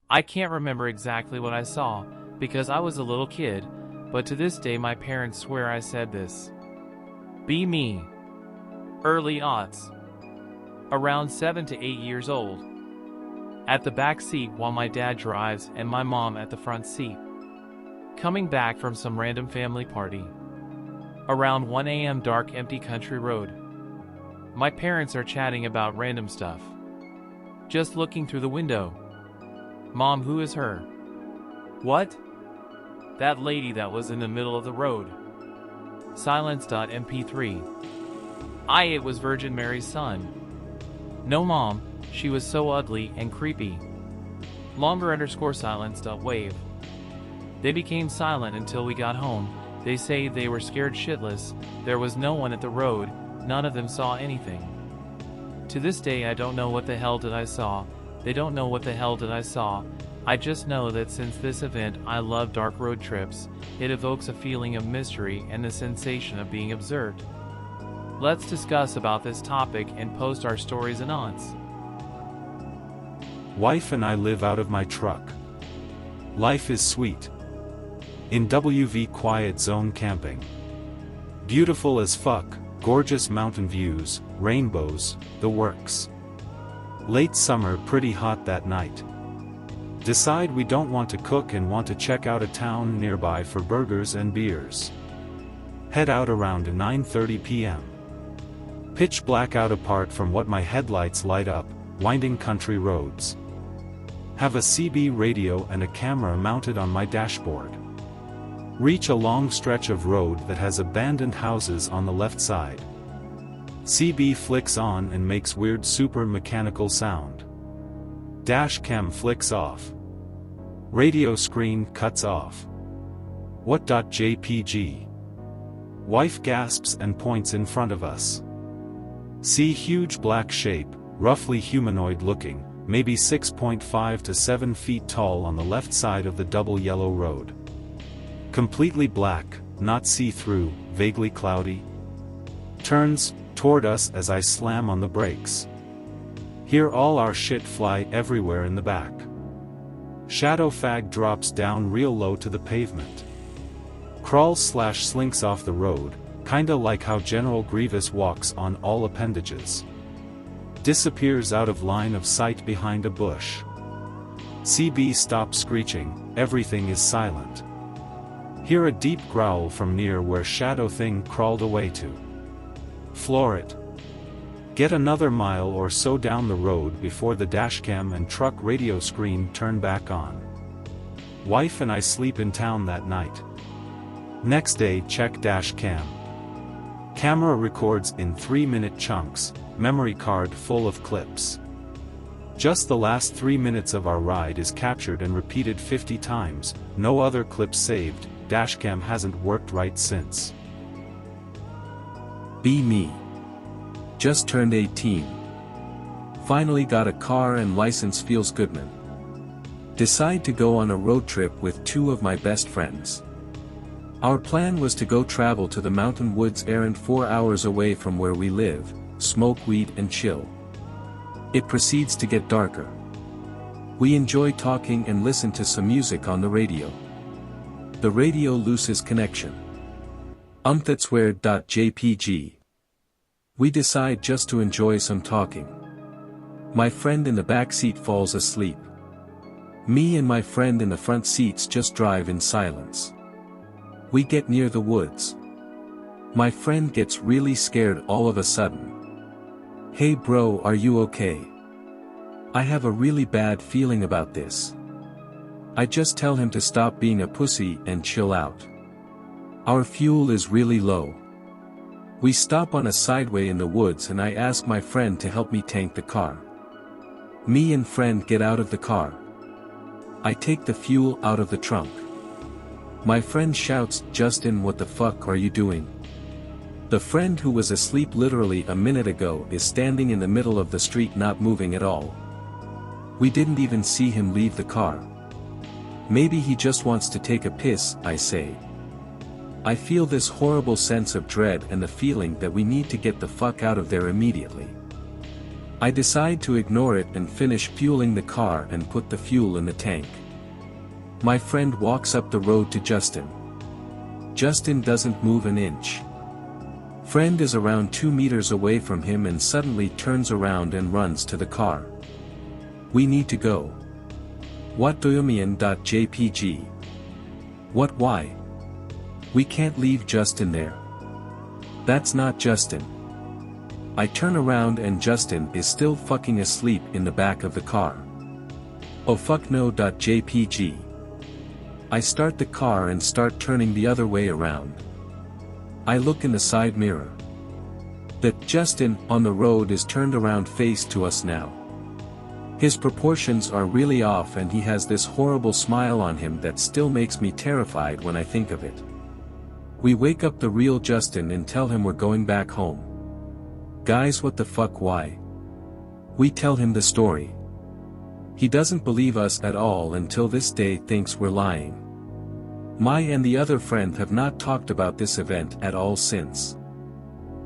I can't remember exactly what I saw, because I was a little kid, but to this day my parents swear I said this. Be me. Early aughts. Around 7 to 8 years old. At the back seat while my dad drives and my mom at the front seat. Coming back from some random family party. Around 1 a.m. dark empty country road. My parents are chatting about random stuff. Just looking through the window. Mom, who is her? What? That lady that was in the middle of the road. Silence.mp3. It was Virgin Mary's son. No mom, she was so ugly and creepy. Longer_silence.wave. They became silent until we got home. They say they were scared shitless, there was no one at the road, none of them saw anything. To this day I don't know what the hell did I saw, they don't know what the hell did I saw, I just know that since this event I love dark road trips, it evokes a feeling of mystery and the sensation of being observed. Let's discuss about this topic and post our stories anons. Wife and I live out of my truck. Life is sweet. In WV quiet zone camping. Beautiful as fuck, gorgeous mountain views, rainbows, the works. Late summer, pretty hot that night. Decide we don't want to cook and want to check out a town nearby for burgers and beers. Head out around 9:30 p.m. Pitch black out apart from what my headlights light up, winding country roads. Have a CB radio and a camera mounted on my dashboard. Reach a long stretch of road that has abandoned houses on the left side. CB flicks on and makes weird super mechanical sound. Dash cam flicks off. Radio screen cuts off. What.jpg? Wife gasps and points in front of us. See huge black shape, roughly humanoid looking, maybe 6.5 to 7 feet tall on the left side of the double yellow road. Completely black, not see-through, vaguely cloudy. Turns toward us as I slam on the brakes. Hear all our shit fly everywhere in the back. Shadow fag drops down real low to the pavement. Crawls/slinks off the road, kinda like how General Grievous walks on all appendages. Disappears out of line of sight behind a bush. CB stops screeching, everything is silent. Hear a deep growl from near where Shadow Thing crawled away to. Floor it. Get another mile or so down the road before the dashcam and truck radio screen turn back on. Wife and I sleep in town that night. Next day check dashcam. Camera records in 3-minute chunks, memory card full of clips. Just the last 3 minutes of our ride is captured and repeated 50 times, no other clips saved, dashcam hasn't worked right since. Be me. Just turned 18. Finally got a car and license, feels good, man. Decide to go on a road trip with 2 of my best friends. Our plan was to go travel to the mountain woods errand 4 hours away from where we live, smoke weed and chill. It proceeds to get darker. We enjoy talking and listen to some music on the radio. The radio loses connection. That's weird.jpg. We decide just to enjoy some talking. My friend in the back seat falls asleep. Me and my friend in the front seats just drive in silence. We get near the woods. My friend gets really scared all of a sudden. Hey bro, are you okay? I have a really bad feeling about this. I just tell him to stop being a pussy and chill out. Our fuel is really low. We stop on a sideway in the woods and I ask my friend to help me tank the car. Me and friend get out of the car. I take the fuel out of the trunk. My friend shouts, "Justin, what the fuck are you doing?" The friend who was asleep literally a minute ago is standing in the middle of the street not moving at all. We didn't even see him leave the car. Maybe he just wants to take a piss, I say. I feel this horrible sense of dread and the feeling that we need to get the fuck out of there immediately. I decide to ignore it and finish fueling the car and put the fuel in the tank. My friend walks up the road to Justin. Justin doesn't move an inch. Friend is around 2 meters away from him and suddenly turns around and runs to the car. We need to go. What do you mean? JPG. What, why? We can't leave Justin there. That's not Justin. I turn around and Justin is still fucking asleep in the back of the car. Oh fuck no. JPG. I start the car and start turning the other way around. I look in the side mirror. That Justin on the road is turned around face to us now. His proportions are really off and he has this horrible smile on him that still makes me terrified when I think of it. We wake up the real Justin and tell him we're going back home. Guys, what the fuck, why? We tell him the story. He doesn't believe us at all until this day thinks we're lying. My and the other friend have not talked about this event at all since.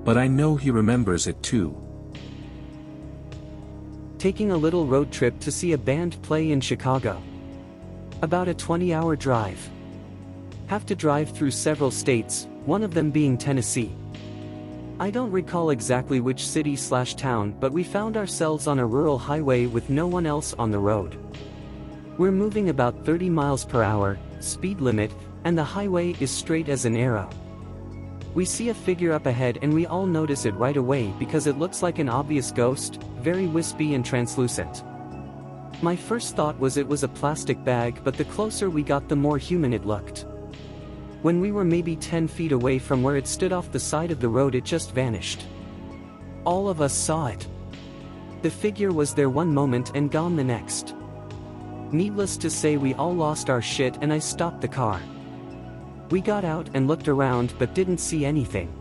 But I know he remembers it too. Taking a little road trip to see a band play in Chicago. About a 20-hour drive. Have to drive through several states, one of them being Tennessee. I don't recall exactly which city/town, but we found ourselves on a rural highway with no one else on the road. We're moving about 30 miles per hour, speed limit, and the highway is straight as an arrow. We see a figure up ahead and we all notice it right away because it looks like an obvious ghost, very wispy and translucent. My first thought was it was a plastic bag, but the closer we got the more human it looked. When we were maybe 10 feet away from where it stood off the side of the road, it just vanished. All of us saw it. The figure was there one moment and gone the next. Needless to say, we all lost our shit and I stopped the car. We got out and looked around but didn't see anything.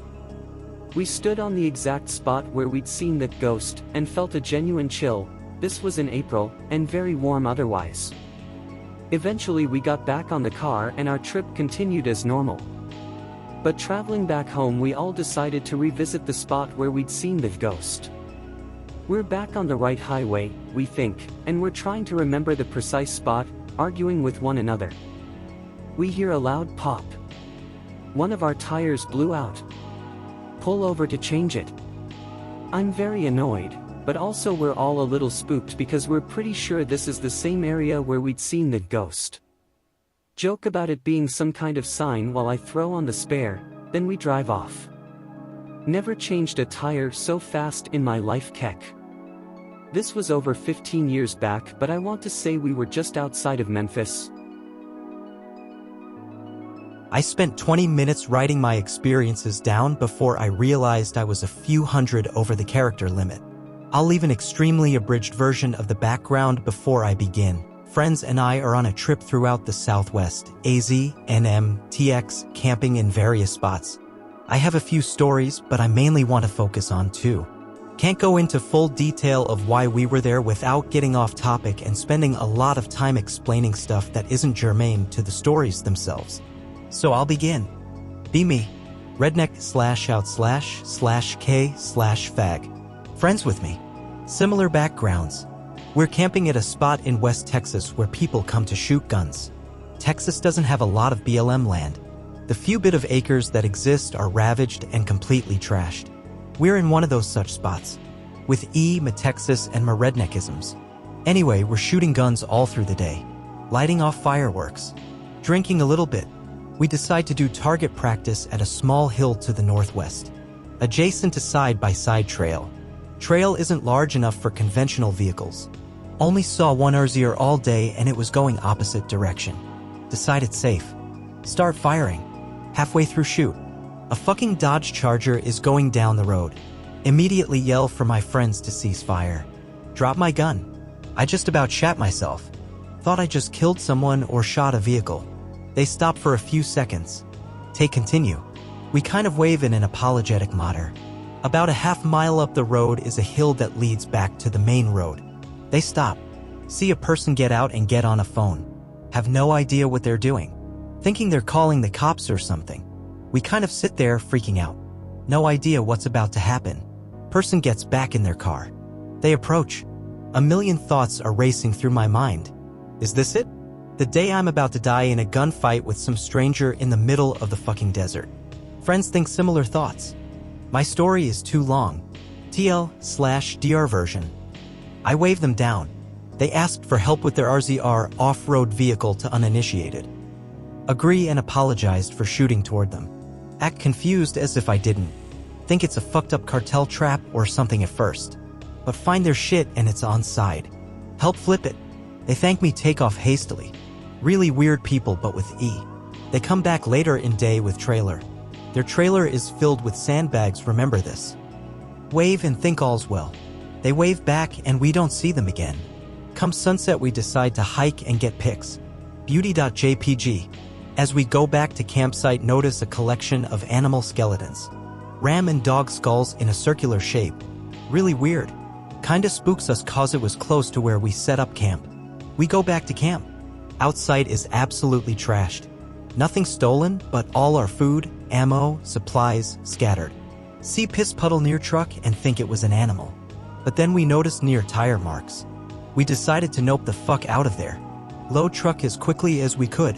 We stood on the exact spot where we'd seen that ghost and felt a genuine chill. This was in April, and very warm otherwise. Eventually we got back on the car and our trip continued as normal. But traveling back home, we all decided to revisit the spot where we'd seen the ghost. We're back on the right highway, we think, and we're trying to remember the precise spot, arguing with one another. We hear a loud pop. One of our tires blew out. Pull over to change it. I'm very annoyed, but also we're all a little spooked because we're pretty sure this is the same area where we'd seen the ghost. Joke about it being some kind of sign while I throw on the spare, then we drive off. Never changed a tire so fast in my life, kekke. This was over 15 years back, but I want to say we were just outside of Memphis. I spent 20 minutes writing my experiences down before I realized I was a few hundred over the character limit. I'll leave an extremely abridged version of the background before I begin. Friends and I are on a trip throughout the Southwest, AZ, NM, TX, camping in various spots. I have a few stories, but I mainly want to focus on two. Can't go into full detail of why we were there without getting off topic and spending a lot of time explaining stuff that isn't germane to the stories themselves. So I'll begin. Be me. Redneck/out//K/fag. Friends with me. Similar backgrounds. We're camping at a spot in West Texas where people come to shoot guns. Texas doesn't have a lot of BLM land. The few bit of acres that exist are ravaged and completely trashed. We're in one of those such spots. With my Texas and my redneckisms. Anyway, we're shooting guns all through the day. Lighting off fireworks. Drinking a little bit. We decide to do target practice at a small hill to the northwest. Adjacent to side-by-side trail. Trail isn't large enough for conventional vehicles. Only saw one RZR all day and it was going opposite direction. Decide it's safe. Start firing. Halfway through shoot. A fucking Dodge Charger is going down the road. Immediately yell for my friends to cease fire. Drop my gun. I just about shat myself. Thought I just killed someone or shot a vehicle. They stop for a few seconds. Take continue. We kind of wave in an apologetic mutter. About a half mile up the road is a hill that leads back to the main road. They stop. See a person get out and get on a phone. Have no idea what they're doing. Thinking they're calling the cops or something. We kind of sit there freaking out. No idea what's about to happen. Person gets back in their car. They approach. A million thoughts are racing through my mind. Is this it? The day I'm about to die in a gunfight with some stranger in the middle of the fucking desert. Friends think similar thoughts. My story is too long. TL/DR version. I waved them down. They asked for help with their RZR off-road vehicle to uninitiated. Agree and apologized for shooting toward them. Act confused as if I didn't. Think it's a fucked up cartel trap or something at first. But find their shit and it's on side. Help flip it. They thank me, take off hastily. Really weird people, but with E. They come back later in day with trailer. Their trailer is filled with sandbags, remember this. Wave and think all's well. They wave back and we don't see them again. Come sunset we decide to hike and get pics. Beauty.jpg. As we go back to campsite, notice a collection of animal skeletons. Ram and dog skulls in a circular shape. Really weird. Kinda spooks us cause it was close to where we set up camp. We go back to camp. Outside is absolutely trashed. Nothing stolen, but all our food, ammo, supplies scattered. See piss puddle near truck and think it was an animal. But then we noticed near tire marks. We decided to nope the fuck out of there. Load truck as quickly as we could.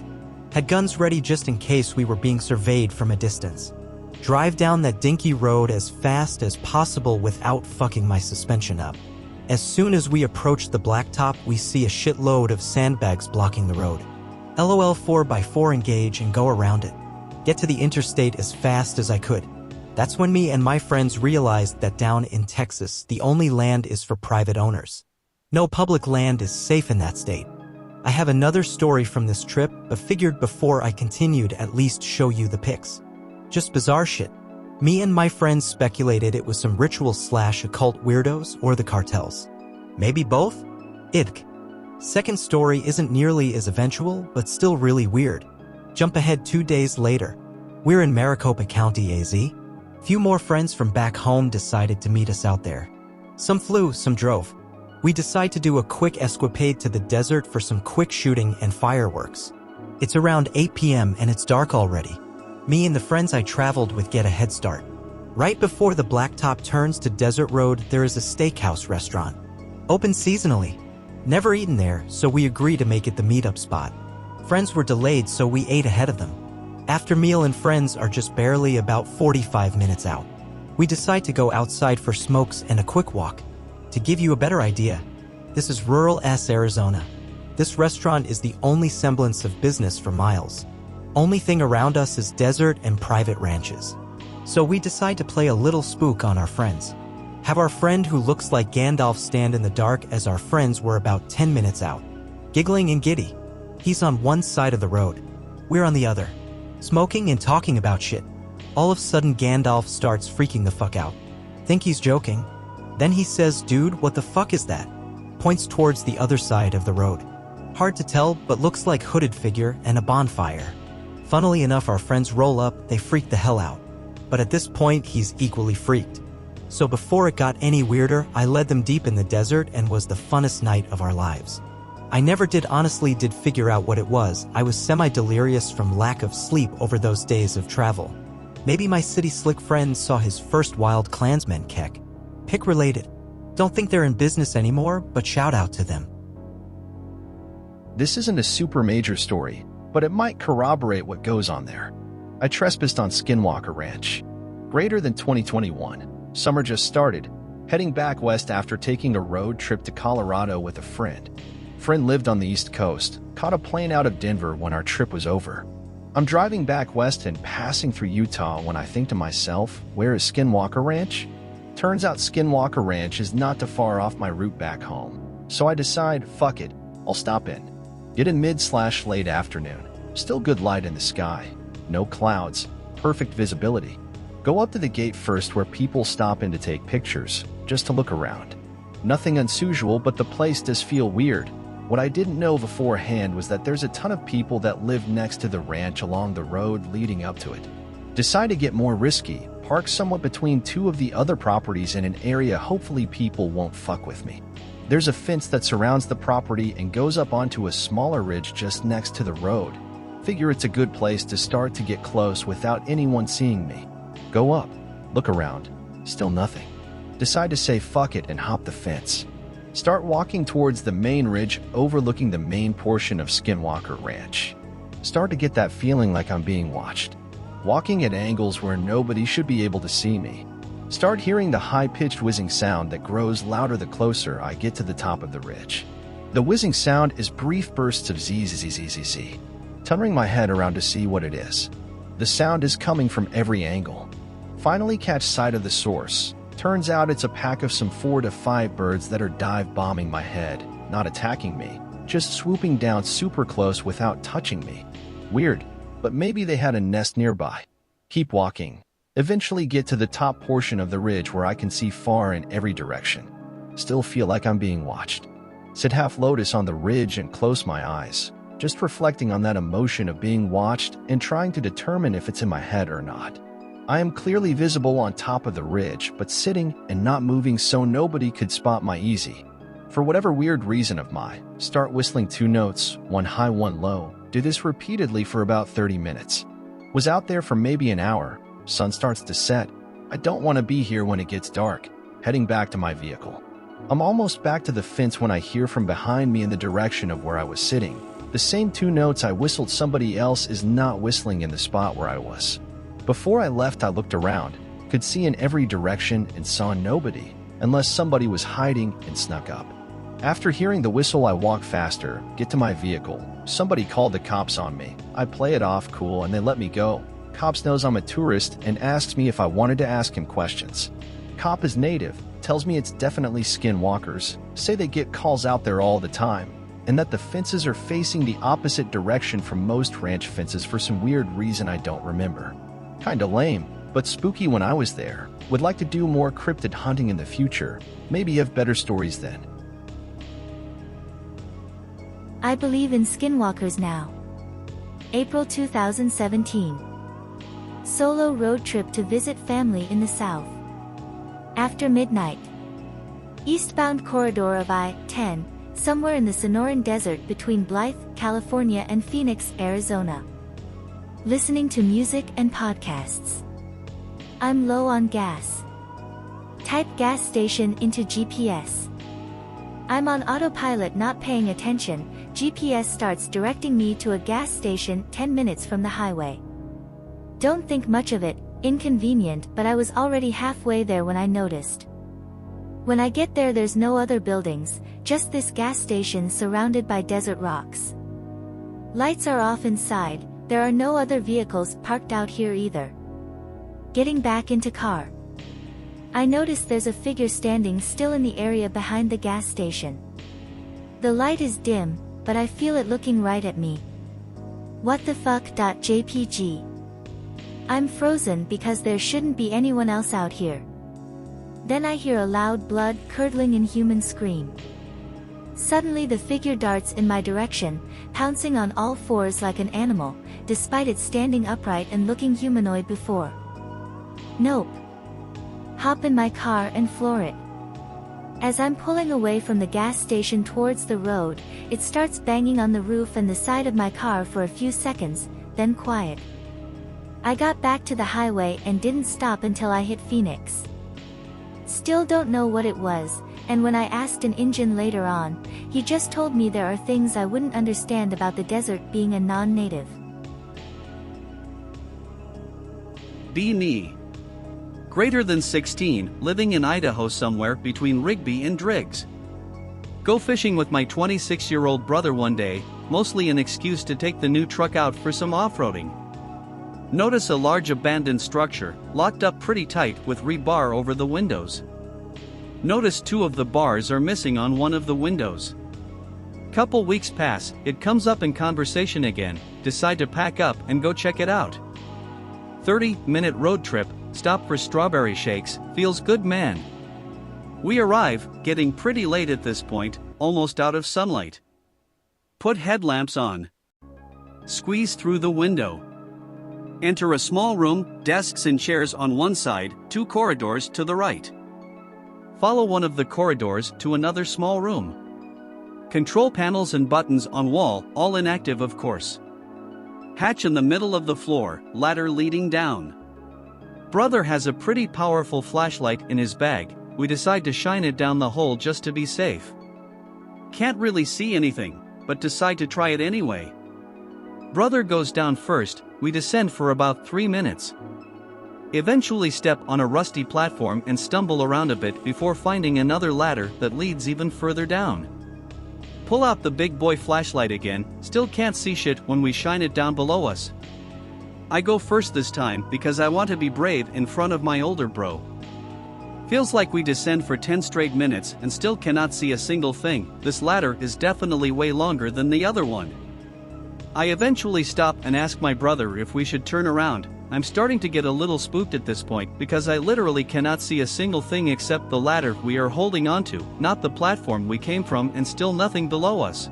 Had guns ready just in case we were being surveyed from a distance. Drive down that dinky road as fast as possible without fucking my suspension up. As soon as we approach the blacktop, we see a shitload of sandbags blocking the road. LOL 4x4 engage and go around it. Get to the interstate as fast as I could. That's when me and my friends realized that down in Texas, the only land is for private owners. No public land is safe in that state. I have another story from this trip, but figured before I continued at least show you the pics. Just bizarre shit. Me and my friends speculated it was some ritual/occult weirdos or the cartels. Maybe both? Idk. Second story isn't nearly as eventual, but still really weird. Jump ahead 2 days later. We're in Maricopa County, AZ. Few more friends from back home decided to meet us out there. Some flew, some drove. We decide to do a quick escapade to the desert for some quick shooting and fireworks. It's around 8 p.m. and it's dark already. Me and the friends I traveled with get a head start. Right before the blacktop turns to desert road, there is a steakhouse restaurant. Open seasonally. Never eaten there, so we agree to make it the meetup spot. Friends were delayed, so we ate ahead of them. After meal and friends are just barely about 45 minutes out. We decide to go outside for smokes and a quick walk. To give you a better idea, this is rural-ass Arizona. This restaurant is the only semblance of business for miles. Only thing around us is desert and private ranches. So we decide to play a little spook on our friends. Have our friend who looks like Gandalf stand in the dark as our friends were about 10 minutes out. Giggling and giddy. He's on one side of the road. We're on the other. Smoking and talking about shit. All of a sudden Gandalf starts freaking the fuck out. Think he's joking. Then he says, "Dude, what the fuck is that?" Points towards the other side of the road. Hard to tell, but looks like hooded figure and a bonfire. Funnily enough, our friends roll up, they freak the hell out. But at this point, he's equally freaked. So before it got any weirder, I led them deep in the desert and was the funnest night of our lives. I never honestly did figure out what it was. I was semi-delirious from lack of sleep over those days of travel. Maybe my city slick friend saw his first wild Klansman kekke. Pick related. Don't think they're in business anymore, but shout out to them. This isn't a super major story, but it might corroborate what goes on there. I trespassed on Skinwalker Ranch. Greater than 2021. Summer just started, heading back west after taking a road trip to Colorado with a friend. Friend lived on the East Coast, caught a plane out of Denver when our trip was over. I'm driving back west and passing through Utah when I think to myself, where is Skinwalker Ranch? Turns out Skinwalker Ranch is not too far off my route back home. So I decide, fuck it, I'll stop in. Get in mid/late afternoon. Still good light in the sky. No clouds. Perfect visibility. Go up to the gate first where people stop in to take pictures, just to look around. Nothing unusual, but the place does feel weird. What I didn't know beforehand was that there's a ton of people that live next to the ranch along the road leading up to it. Decide to get more risky, park somewhat between two of the other properties in an area hopefully people won't fuck with me. There's a fence that surrounds the property and goes up onto a smaller ridge just next to the road. Figure it's a good place to start to get close without anyone seeing me. Go up, look around, still nothing. Decide to say fuck it and hop the fence. Start walking towards the main ridge overlooking the main portion of Skinwalker Ranch. Start to get that feeling like I'm being watched. Walking at angles where nobody should be able to see me. Start hearing the high-pitched whizzing sound that grows louder the closer I get to the top of the ridge. The whizzing sound is brief bursts of zzzzzzz. Turning my head around to see what it is. The sound is coming from every angle. Finally catch sight of the source. Turns out it's a pack of some 4 to 5 birds that are dive bombing my head, not attacking me, just swooping down super close without touching me. Weird, but maybe they had a nest nearby. Keep walking. Eventually get to the top portion of the ridge where I can see far in every direction. Still feel like I'm being watched. Sit half lotus on the ridge and close my eyes, just reflecting on that emotion of being watched and trying to determine if it's in my head or not. I am clearly visible on top of the ridge, but sitting and not moving so nobody could spot my easy. For whatever weird reason of mine, start whistling 2 notes, 1 high, 1 low. Do this repeatedly for about 30 minutes. Was out there for maybe an hour. Sun starts to set. I don't want to be here when it gets dark. Heading back to my vehicle. I'm almost back to the fence when I hear from behind me in the direction of where I was sitting. The same 2 notes I whistled somebody else is not whistling in the spot where I was. Before I left, I looked around, could see in every direction and saw nobody, unless somebody was hiding and snuck up. After hearing the whistle, I walk faster, get to my vehicle. Somebody called the cops on me. I play it off cool and they let me go. Cops knows I'm a tourist and asks me if I wanted to ask him questions. Cop is native, tells me it's definitely skinwalkers, say they get calls out there all the time, and that the fences are facing the opposite direction from most ranch fences for some weird reason I don't remember. Kinda lame, but spooky when I was there. Would like to do more cryptid hunting in the future. Maybe have better stories then. I believe in skinwalkers now. April 2017. Solo road trip to visit family in the south. After midnight. Eastbound corridor of I-10, somewhere in the Sonoran Desert between Blythe, California and Phoenix, Arizona. Listening to music and podcasts. I'm low on gas. Type gas station into GPS. I'm on autopilot not paying attention. GPS starts directing me to a gas station 10 minutes from the highway. Don't think much of it, inconvenient, but I was already halfway there when I noticed. When I get there, there's no other buildings, just this gas station surrounded by desert rocks. Lights are off inside, there are no other vehicles parked out here either. Getting back into car. I notice there's a figure standing still in the area behind the gas station. The light is dim, but I feel it looking right at me. What the fuck? JPG. I'm frozen because there shouldn't be anyone else out here. Then I hear a loud blood-curdling inhuman scream. Suddenly the figure darts in my direction, pouncing on all fours like an animal, despite it standing upright and looking humanoid before. Nope. Hop in my car and floor it. As I'm pulling away from the gas station towards the road, it starts banging on the roof and the side of my car for a few seconds, then quiet. I got back to the highway and didn't stop until I hit Phoenix. Still don't know what it was, and when I asked an Injun later on, he just told me there are things I wouldn't understand about the desert being a non-native. Be me. Greater than 16, living in Idaho somewhere between Rigby and Driggs. Go fishing with my 26-year-old brother one day, mostly an excuse to take the new truck out for some off-roading. Notice a large abandoned structure, locked up pretty tight with rebar over the windows. Notice 2 of the bars are missing on one of the windows. Couple weeks pass, it comes up in conversation again, decide to pack up and go check it out. 30-minute road trip, stop for strawberry shakes, feels good man. We arrive, getting pretty late at this point, almost out of sunlight. Put headlamps on. Squeeze through the window. Enter a small room, desks and chairs on one side, 2 corridors to the right. Follow one of the corridors to another small room. Control panels and buttons on wall, all inactive of course. Hatch in the middle of the floor, ladder leading down. Brother has a pretty powerful flashlight in his bag, we decide to shine it down the hole just to be safe. Can't really see anything, but decide to try it anyway. Brother goes down first, we descend for about 3 minutes. Eventually step on a rusty platform and stumble around a bit before finding another ladder that leads even further down. Pull out the big boy flashlight again, still can't see shit when we shine it down below us. I go first this time because I want to be brave in front of my older bro. Feels like we descend for 10 straight minutes and still cannot see a single thing. This ladder is definitely way longer than the other one. I eventually stop and ask my brother if we should turn around. I'm starting to get a little spooked at this point because I literally cannot see a single thing except the ladder we are holding onto, not the platform we came from, and still nothing below us.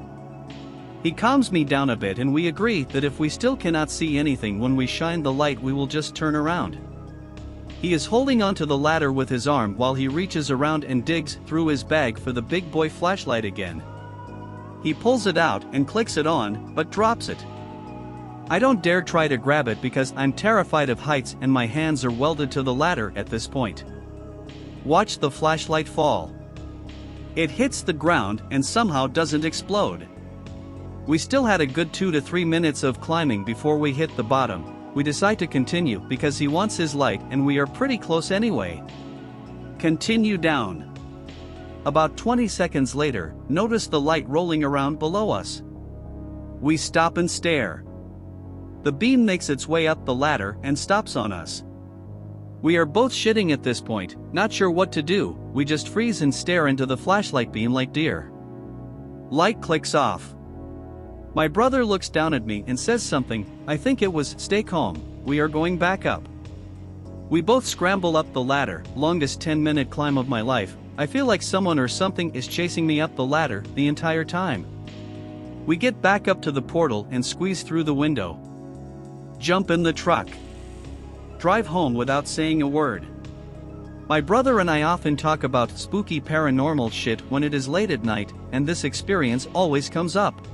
He calms me down a bit and we agree that if we still cannot see anything when we shine the light, we will just turn around. He is holding onto the ladder with his arm while he reaches around and digs through his bag for the big boy flashlight again. He pulls it out and clicks it on, but drops it. I don't dare try to grab it because I'm terrified of heights and my hands are welded to the ladder at this point. Watch the flashlight fall. It hits the ground and somehow doesn't explode. We still had a good 2 to 3 minutes of climbing before we hit the bottom. We decide to continue because he wants his light and we are pretty close anyway. Continue down. About 20 seconds later, notice the light rolling around below us. We stop and stare. The beam makes its way up the ladder and stops on us. We are both shitting at this point, not sure what to do. We just freeze and stare into the flashlight beam like deer. Light clicks off. My brother looks down at me and says something. I think it was, "Stay calm, we are going back up." We both scramble up the ladder, longest 10-minute climb of my life. I feel like someone or something is chasing me up the ladder the entire time. We get back up to the portal and squeeze through the window. Jump in the truck. Drive home without saying a word. My brother and I often talk about spooky paranormal shit when it is late at night, and this experience always comes up.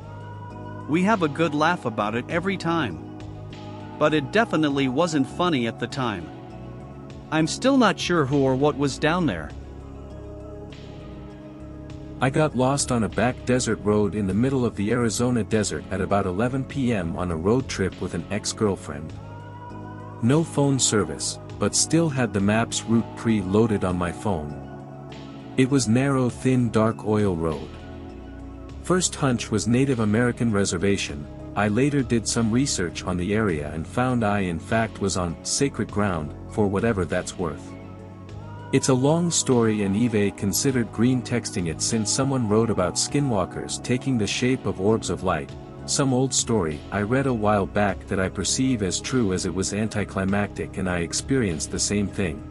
We have a good laugh about it every time. But it definitely wasn't funny at the time. I'm still not sure who or what was down there. I got lost on a back desert road in the middle of the Arizona desert at about 11 p.m. on a road trip with an ex-girlfriend. No phone service, but still had the map's route pre-loaded on my phone. It was narrow, thin, dark oil road. First hunch was Native American reservation. I later did some research on the area and found I in fact was on sacred ground, for whatever that's worth. It's a long story and Eve considered green texting it since someone wrote about skinwalkers taking the shape of orbs of light, some old story I read a while back that I perceive as true as it was anticlimactic and I experienced the same thing.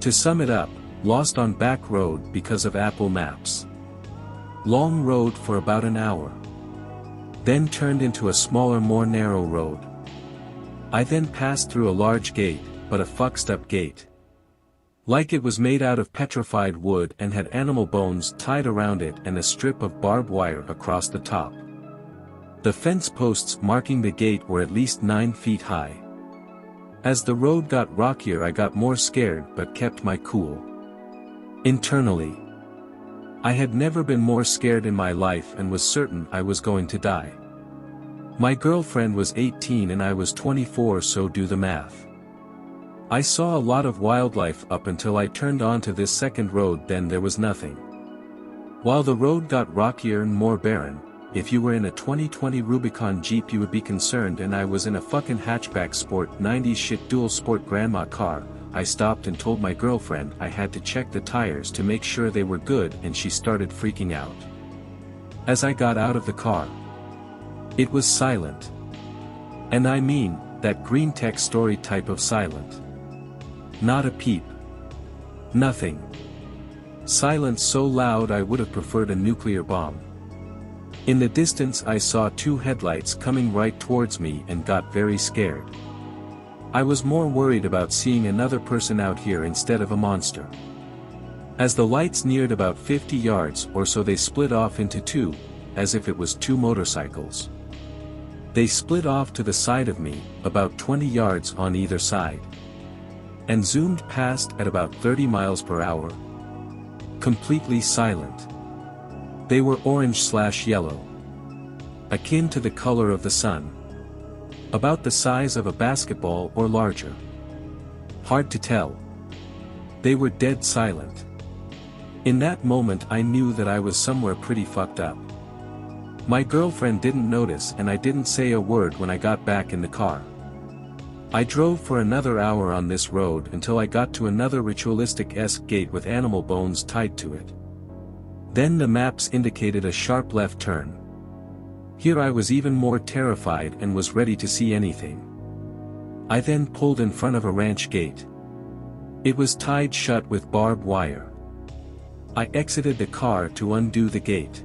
To sum it up, lost on back road because of Apple Maps. Long road for about an hour. Then turned into a smaller, more narrow road. I then passed through a large gate, but a fucked up gate. Like it was made out of petrified wood and had animal bones tied around it and a strip of barbed wire across the top. The fence posts marking the gate were at least 9 feet high. As the road got rockier I got more scared but kept my cool. Internally, I had never been more scared in my life and was certain I was going to die. My girlfriend was 18 and I was 24, so do the math. I saw a lot of wildlife up until I turned onto this second road, then there was nothing. While the road got rockier and more barren, if you were in a 2020 Rubicon Jeep you would be concerned, and I was in a fucking hatchback sport 90s shit dual sport grandma car. I stopped and told my girlfriend I had to check the tires to make sure they were good and she started freaking out. As I got out of the car, it was silent. And I mean, that Greentext story type of silent. Not a peep. Nothing. Silence so loud I would have preferred a nuclear bomb. In the distance I saw 2 headlights coming right towards me and got very scared. I was more worried about seeing another person out here instead of a monster. As the lights neared about 50 yards or so they split off into 2, as if it was 2 motorcycles. They split off to the side of me, about 20 yards on either side. And zoomed past at about 30 miles per hour, Completely silent. They were orange/yellow. Akin to the color of the sun. About the size of a basketball or larger. Hard to tell. They were dead silent. In that moment I knew that I was somewhere pretty fucked up. My girlfriend didn't notice and I didn't say a word when I got back in the car. I drove for another hour on this road until I got to another ritualistic-esque gate with animal bones tied to it. Then the maps indicated a sharp left turn. Here I was even more terrified and was ready to see anything. I then pulled in front of a ranch gate. It was tied shut with barbed wire. I exited the car to undo the gate.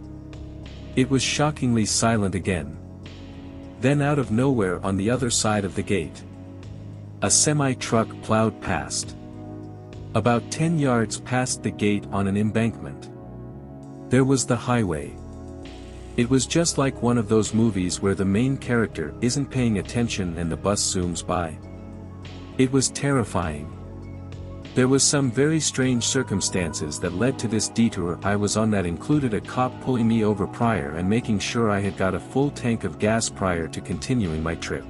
It was shockingly silent again. Then out of nowhere on the other side of the gate, a semi-truck plowed past. About 10 yards past the gate on an embankment. There was the highway. It was just like one of those movies where the main character isn't paying attention and the bus zooms by. It was terrifying. There was some very strange circumstances that led to this detour I was on that included a cop pulling me over prior and making sure I had got a full tank of gas prior to continuing my trip.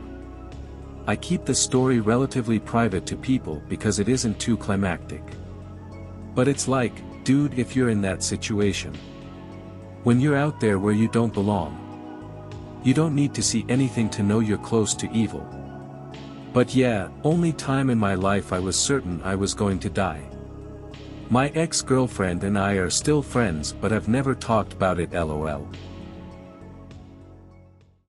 I keep the story relatively private to people because it isn't too climactic. But it's like, dude, if you're in that situation. When you're out there where you don't belong. You don't need to see anything to know you're close to evil. But yeah, only time in my life I was certain I was going to die. My ex-girlfriend and I are still friends but have never talked about it, lol.